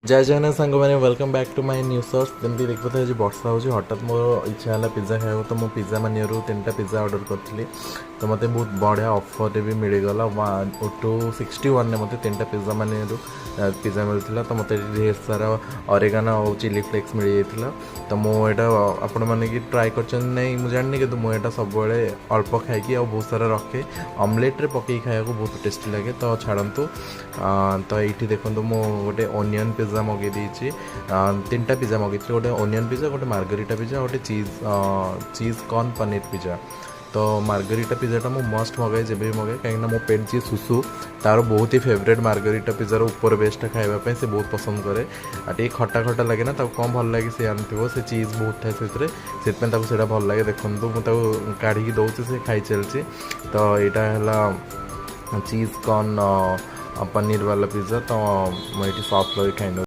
जय जगन्नाथ सांग मैंने welcome back to my new search जमी देखते आज वर्षा हो हठात मोर इच्छा है पिज्जा खाया तो मुझे पिज्जा मानियर 3टा पिज्जा ऑर्डर करी तो मत बहुत बढ़िया ऑफर भी मिलगला 261 ने मत 3टा पिज्जा मानियर पिज्जा मिलता तो मत ढेर सारा ऑरिगानो और चिली फ्लेक्स मिल जाता तो मुझे आपण मैंने कि ट्राए कर मुझे जानी कि मुझे सब अल्प खाई बहुत सारा रखे ऑमलेट पकई खाया बहुत टेस्टी लगे तो छाड़ू तो ये देखो मुझे गोटे ओनियन पिज्जा मगे देछि 3टा पिज्जा मगे गोटे ओनियन पिज्जा गोटे मार्गरिटा पिज्जा गोटे चीज कॉर्न पनीर पिज्जा तो मार्गरिटा पिज्जाटा मु मस्ट मगाए जब भी मगाए कहीं मो पेट जी सुसु तार बहुत ही फेवरेट मार्गरिटा पिज्जार ऊपर बेस्टा खावाई से बहुत पसंद करे टे खटा खटा लगे ना कम भल लगे सी आनी से चीज बहुत थाए से भल लगे देखो मुझे काढ़ी दौर से खाई चलती तो यहाँ है चीज कॉर्न पनीर वाला पिज्जा तो मुझे सॉफ्ट लगे खाई